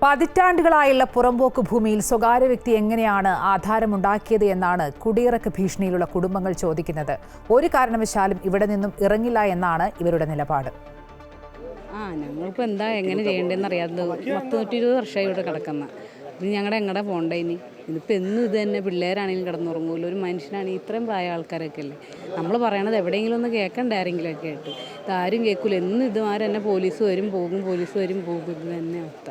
പതിറ്റാണ്ടുകളായുള്ള പുറമ്പോക്ക് ഭൂമിയിൽ സ്വകാര്യ വ്യക്തി എങ്ങനെയാണ് ആധാരമുണ്ടാക്കിയത് എന്നാണ് കുടിയിറക്ക് ഭീഷണിയിലുള്ള കുടുംബങ്ങൾ ചോദിക്കുന്നത്. ഒരു കാരണവശാലും ഇവിടെ നിന്നും ഇറങ്ങില്ല എന്നാണ് ഇവരുടെ നിലപാട്. ഞങ്ങളിപ്പോൾ എന്താ എങ്ങനെ ചെയ്യേണ്ടതെന്ന് അറിയാതെ 120 വർഷമായി ഇവിടെ കിടക്കുന്ന ഇത് എങ്ങടെ പോകണ്ടേ ഇതിപ്പോൾ എന്നും ഇത് തന്നെ. പിള്ളേരാണെങ്കിലും കിടന്നുറങ്ങൂല, ഒരു മനുഷ്യനാണെങ്കിൽ ഇത്രയും പ്രായ ആൾക്കാരൊക്കെ അല്ലേ. നമ്മൾ പറയണത് എവിടെയെങ്കിലും ഒന്ന് കേൾക്കണ്ട ആരെങ്കിലുമൊക്കെ ആയിട്ട്. ഇതാരും കേൾക്കൂല. എന്നും ഇതുമാരെ തന്നെ പോലീസ് വരും പോകും ഇത് തന്നെ അവസ്ഥ.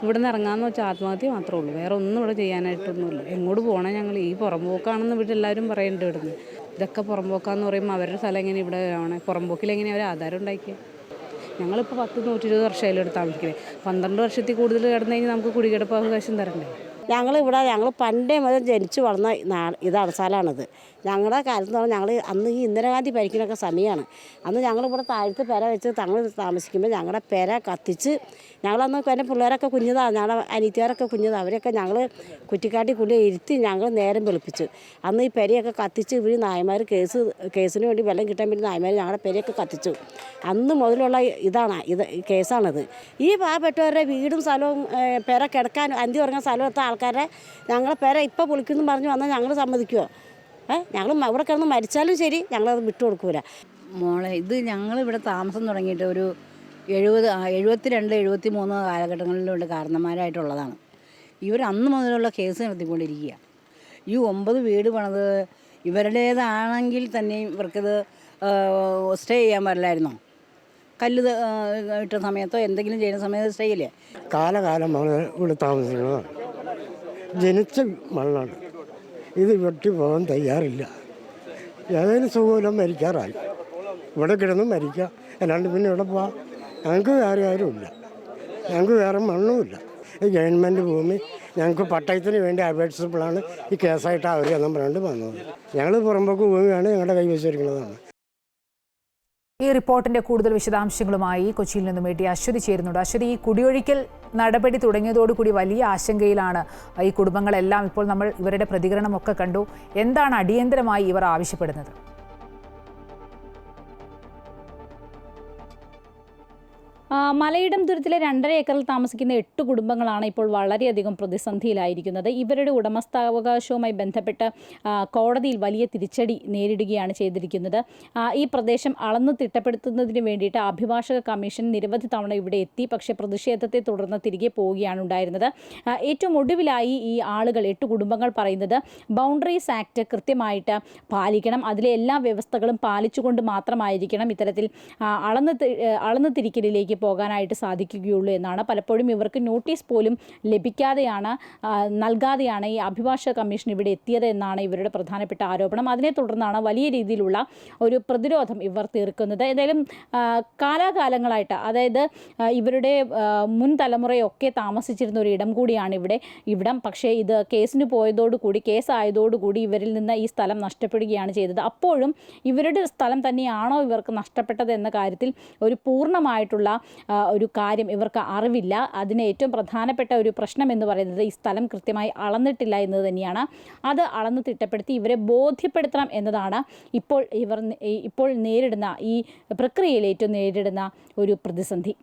ഇവിടെ നിന്ന് ഇറങ്ങാമെന്ന് വെച്ചാൽ ആത്മഹത്യ മാത്രമേ ഉള്ളൂ, വേറെ ഒന്നും ഇവിടെ ചെയ്യാനായിട്ടൊന്നുമില്ല. എങ്ങോട്ട് പോകണം ഞങ്ങൾ? ഈ പുറമ്പോക്കാണെന്ന് ഇവിടെ എല്ലാവരും പറയുന്നുണ്ട്. ഇവിടുന്ന് ഇതൊക്കെ പുറമ്പോക്കാന്ന് പറയുമ്പോൾ അവരുടെ സ്ഥലം എങ്ങനെ ഇവിടെ ആണ്? പുറമ്പോക്കിലെങ്ങനെ അവർ ആധാരം ഉണ്ടാക്കിയത്? ഞങ്ങളിപ്പോൾ 120 വർഷമായാലും ഇവിടെ താമസിക്കുന്നത്. 12 വർഷത്തിൽ കൂടുതൽ കിടന്നു കഴിഞ്ഞാൽ നമുക്ക് കുടികിടപ്പ് അവകാശം തരണ്ടേ? ഞങ്ങൾ പണ്ടേ മുതൽ ജനിച്ചു വളർന്ന ഇതാണ്, സ്ഥലമാണിത്. ഞങ്ങളുടെ കാലത്ത് പറഞ്ഞാൽ ഞങ്ങൾ അന്ന് ഈ ഇന്ദിരാഗാന്ധി ഭരിക്കുന്നൊക്കെ സമയമാണ്. അന്ന് ഞങ്ങളിവിടെ താഴത്ത് പെര വെച്ച് തങ്ങൾ താമസിക്കുമ്പോൾ ഞങ്ങളുടെ പെര കത്തിച്ച്, ഞങ്ങളന്ന് എൻ്റെ പിള്ളേരൊക്കെ കുഞ്ഞതാണ്, ഞങ്ങളുടെ അനിയത്തിയാരൊക്കെ കുഞ്ഞതാണ്. അവരൊക്കെ ഞങ്ങൾ കുറ്റിക്കാട്ടി ഇരുത്തി ഞങ്ങൾ നേരം വെളുപ്പിച്ചു. അന്ന് ഈ പെരയൊക്കെ കത്തിച്ച് ഇവർ നായന്മാർ കേസിന് വേണ്ടി വെള്ളം കിട്ടാൻ വേണ്ടി നായന്മാർ ഞങ്ങളുടെ പെരയൊക്കെ കത്തിച്ചു. അന്ന് മുതലുള്ള ഇത് കേസാണിത്. ഈ പാവപ്പെട്ടവരുടെ വീടും സ്ഥലവും പെര കിടക്കാൻ അന്തി ഉറങ്ങാൻ സ്ഥലമെത്ത ആൾക്കാരെ ഞങ്ങളെ പെര ഇപ്പോൾ പൊളിക്കുന്നു പറഞ്ഞു വന്നാൽ ഞങ്ങൾ സമ്മതിക്കുമോ? ഞങ്ങൾ ഇവിടെ കിടന്ന് മരിച്ചാലും ശരി, ഞങ്ങളത് വിട്ടുകൊടുക്കൂല. മോളെ, ഇത് ഞങ്ങളിവിടെ താമസം തുടങ്ങിയിട്ട് ഒരു 72, 73 കാലഘട്ടങ്ങളിലുള്ള കാരണന്മാരായിട്ടുള്ളതാണ്. ഇവർ അന്ന് മുതലുള്ള കേസ് നടത്തിക്കൊണ്ടിരിക്കുക. ഈ 9 വീട് പണിത് ഇവരുടേതാണെങ്കിൽ തന്നെ ഇവർക്കത് സ്റ്റേ ചെയ്യാൻ പറ്റില്ലായിരുന്നോ? കല്ല് ഇട്ട സമയത്തോ എന്തെങ്കിലും ചെയ്യുന്ന സമയത്ത് സ്റ്റേ ഇല്ലേ? കാലകാലം ഇവിടെ താമസിക്കുന്നതാണ്. ജനിച്ച മണ്ണാണ് ഇത്. വെട്ടി പോകാൻ തയ്യാറില്ല. ഏതെങ്കിലും സുഖമില്ല, മരിക്കാറായി. ഇവിടെ കിടന്ന് മരിക്കുക, അല്ലാണ്ട് പിന്നെ ഇവിടെ പോവാം. ഞങ്ങൾക്ക് വേറെ ആരുമില്ല, ഞങ്ങൾക്ക് വേറെ മണ്ണുമില്ല. ഈ ഗവൺമെൻറ് ഭൂമി ഞങ്ങൾക്ക് പട്ടയത്തിന് വേണ്ടി അപേക്ഷിച്ചപ്പോഴാണ് ഈ കേസായിട്ട് അവർ എന്നും പറഞ്ഞിട്ട് വന്നത്. ഞങ്ങൾ പുറമ്പോക്ക് ഭൂമിയാണ് ഞങ്ങളുടെ കൈവശിരിക്കുന്നതാണ്. ഈ റിപ്പോർട്ടിന്റെ കൂടുതൽ വിശദാംശങ്ങളുമായി കൊച്ചിയിൽ നിന്നും അശ്വതി ചേരുന്നുണ്ട്. അശ്വതി, ഈ കുടിയൊഴിക്കൽ നടപടി തുടങ്ങിയതോടുകൂടി വലിയ ആശങ്കയിലാണ് ഈ കുടുംബങ്ങളെല്ലാം. ഇപ്പോൾ നമ്മൾ ഇവരുടെ പ്രതികരണമൊക്കെ കണ്ടു. എന്താണ് അടിയന്തരമായി ഇവർ ആവശ്യപ്പെടുന്നത്? മലയിടം തുരുത്തിലെ 2.5 ഏക്കറിൽ താമസിക്കുന്ന 8 കുടുംബങ്ങളാണ് ഇപ്പോൾ വളരെയധികം പ്രതിസന്ധിയിലായിരിക്കുന്നത്. ഇവരുടെ ഉടമസ്ഥാവകാശവുമായി ബന്ധപ്പെട്ട് കോടതിയിൽ വലിയ തിരിച്ചടി നേരിടുകയാണ് ചെയ്തിരിക്കുന്നത്. ഈ പ്രദേശം അളന്നു തിട്ടപ്പെടുത്തുന്നതിന് വേണ്ടിയിട്ട് അഭിഭാഷക കമ്മീഷൻ നിരവധി തവണ ഇവിടെ എത്തി. പക്ഷേ പ്രതിഷേധത്തെ തുടർന്ന് തിരികെ പോവുകയാണ് ഉണ്ടായിരുന്നത്. ഏറ്റവും ഒടുവിലായി ഈ ആളുകൾ 8 കുടുംബങ്ങൾ പറയുന്നത് ബൗണ്ടറീസ് ആക്ട് കൃത്യമായിട്ട് പാലിക്കണം, അതിലെ എല്ലാ വ്യവസ്ഥകളും പാലിച്ചുകൊണ്ട് മാത്രമായിരിക്കണം ഇത്തരത്തിൽ അളന്നു തിരിക്കലിലേക്ക് പോകാനായിട്ട് സാധിക്കുകയുള്ളൂ എന്നാണ്. പലപ്പോഴും ഇവർക്ക് നോട്ടീസ് പോലും നൽകാതെയാണ് ഈ അഭിഭാഷക കമ്മീഷൻ ഇവിടെ എത്തിയത് എന്നാണ് ഇവരുടെ പ്രധാനപ്പെട്ട ആരോപണം. അതിനെ തുടർന്നാണ് വലിയ രീതിയിലുള്ള ഒരു പ്രതിരോധം ഇവർ തീർക്കുന്നത്. ഏതായാലും കാലാകാലങ്ങളായിട്ട്, അതായത് ഇവരുടെ മുൻ തലമുറയൊക്കെ താമസിച്ചിരുന്ന ഒരു ഇടം കൂടിയാണ് ഇവിടം. പക്ഷേ ഇത് കേസായതോടുകൂടി ഇവരിൽ നിന്ന് ഈ സ്ഥലം നഷ്ടപ്പെടുകയാണ് ചെയ്തത്. അപ്പോഴും ഇവരുടെ സ്ഥലം തന്നെയാണോ ഇവർക്ക് നഷ്ടപ്പെട്ടത് എന്ന കാര്യത്തിൽ ഒരു പൂർണ്ണമായിട്ടുള്ള ഒരു കാര്യം ഇവർക്ക് അറിവില്ല. അതിന് ഏറ്റവും പ്രധാനപ്പെട്ട ഒരു പ്രശ്നം എന്ന് പറയുന്നത് ഈ സ്ഥലം കൃത്യമായി അളന്നിട്ടില്ല എന്നത് തന്നെയാണ്. അത് അളന്ന് തിട്ടപ്പെടുത്തി ഇവരെ ബോധ്യപ്പെടുത്തണം എന്നതാണ് ഇപ്പോൾ നേരിടുന്ന ഈ പ്രക്രിയയിൽ ഏറ്റവും നേരിടുന്ന ഒരു പ്രതിസന്ധി.